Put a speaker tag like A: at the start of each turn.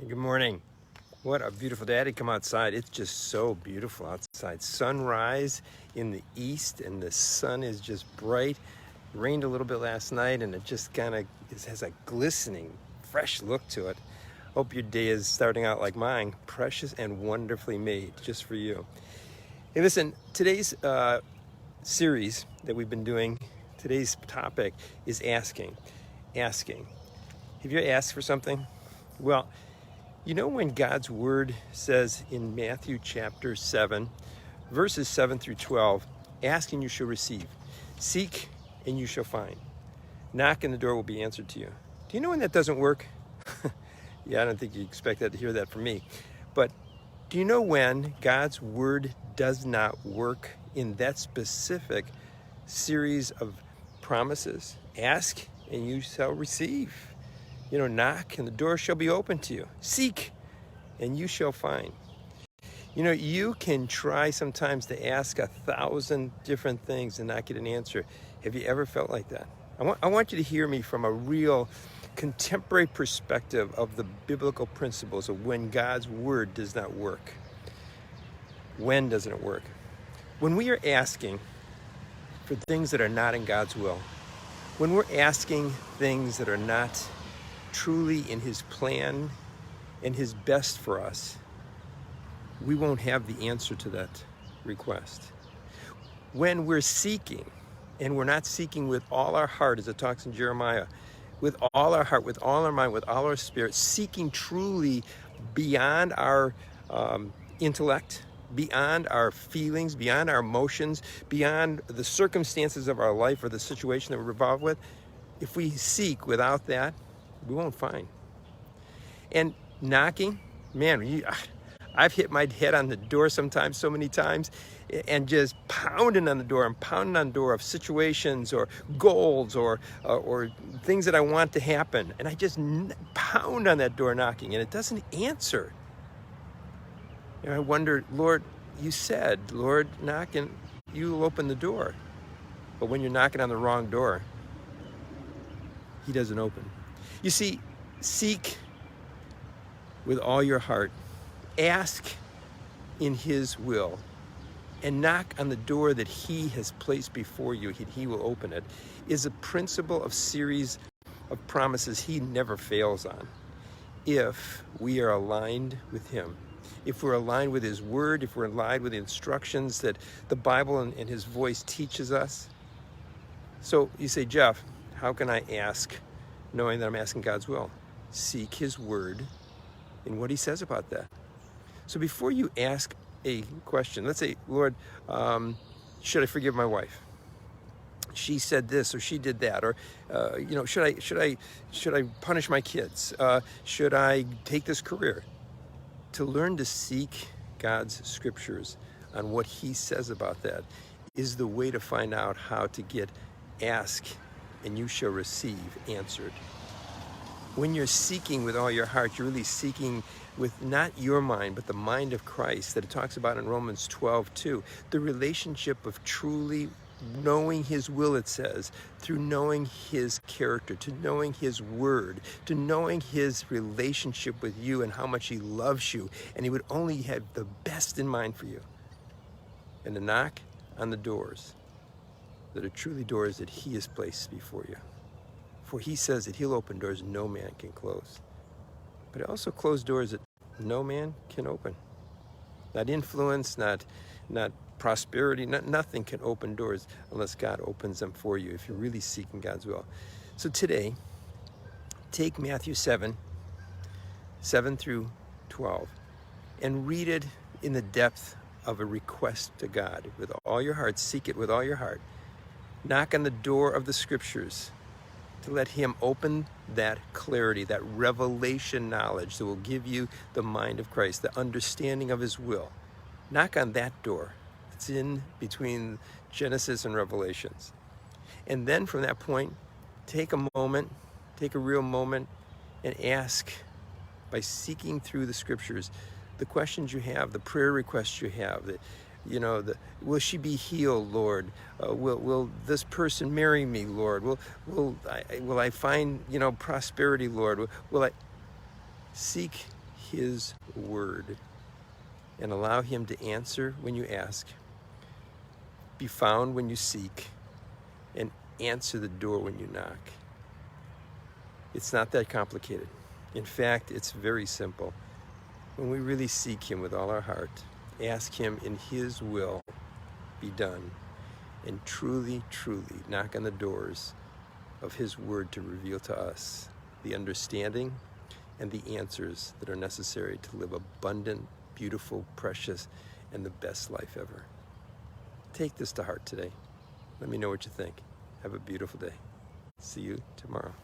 A: Hey, good morning. What a beautiful day to come outside. It's just so beautiful outside. Sunrise in the east and the sun is just bright. It rained a little bit last night and it just kind of has a glistening, fresh look to it. Hope your day is starting out like mine, precious and wonderfully made just for you. Hey, listen, today's series that we've been doing, today's topic is asking. Asking. Have you ever asked for something? Well, you know when God's word says in Matthew chapter 7, verses 7 through 12, ask and you shall receive. Seek and you shall find. Knock and the door will be answered to you. Do you know when that doesn't work? Yeah, I don't think you expect that to hear that from me. But do you know when God's word does not work in that specific series of promises? Ask and you shall receive. Knock and the door shall be open to you. Seek and you shall find. You can try sometimes to ask 1,000 different things and not get an answer. Have you ever felt like that? I want you to hear me from a real contemporary perspective of the biblical principles of when God's word does not work. When doesn't it work? When we are asking for things that are not in God's will, when we're asking things that are not truly in his plan and his best for us, we won't have the answer to that request. When we're seeking, and we're not seeking with all our heart, as it talks in Jeremiah, with all our heart, with all our mind, with all our spirit, seeking truly beyond our intellect, beyond our feelings, beyond our emotions, beyond the circumstances of our life or the situation that we're involved with, if we seek without that, we won't find. And knocking, man, I've hit my head on the door sometimes, so many times, and just pounding on the door and pounding on the door of situations or goals or things that I want to happen. And I just pound on that door knocking and it doesn't answer. I wonder, Lord, you said, Lord, knock and you will open the door. But when you're knocking on the wrong door, he doesn't open. You see, seek with all your heart, ask in his will, and knock on the door that he has placed before you, he will open it, is a principle of series of promises he never fails on. If we are aligned with him, if we're aligned with his word, if we're aligned with the instructions that the Bible and his voice teaches us. So you say, Jeff, how can I ask knowing that I'm asking God's will? Seek his word and what he says about that. So before you ask a question, let's say, Lord, should I forgive my wife? She said this or she did that, or should I punish my kids? Should I take this career? To learn to seek God's scriptures on what he says about that is the way to find out how to get ask and you shall receive answered. When you're seeking with all your heart, you're really seeking with not your mind, but the mind of Christ that it talks about in Romans 12:2. The relationship of truly knowing his will, it says, through knowing his character, to knowing his word, to knowing his relationship with you and how much he loves you, and he would only have the best in mind for you. And to knock on the doors that are truly doors that he has placed before you. For he says that he'll open doors no man can close. But also close doors that no man can open. Not influence, not prosperity, nothing can open doors unless God opens them for you if you're really seeking God's will. So today, take Matthew 7 through 12, and read it in the depth of a request to God. With all your heart, seek it with all your heart. Knock on the door of the scriptures to let him open that clarity, that revelation knowledge that will give you the mind of Christ, the understanding of his will. Knock on that door. It's in between Genesis and Revelations. And then from that point, take a real moment, and ask by seeking through the scriptures the questions you have, the prayer requests you have, will she be healed, Lord? Will this person marry me, Lord? Will I find, prosperity, Lord? Will I seek His word and allow Him to answer when you ask, be found when you seek, and answer the door when you knock. It's not that complicated. In fact, it's very simple. When we really seek Him with all our heart, ask Him in His will be done, and truly, truly knock on the doors of His word to reveal to us the understanding and the answers that are necessary to live abundant, beautiful, precious, and the best life ever. Take this to heart today. Let me know what you think. Have a beautiful day. See you tomorrow.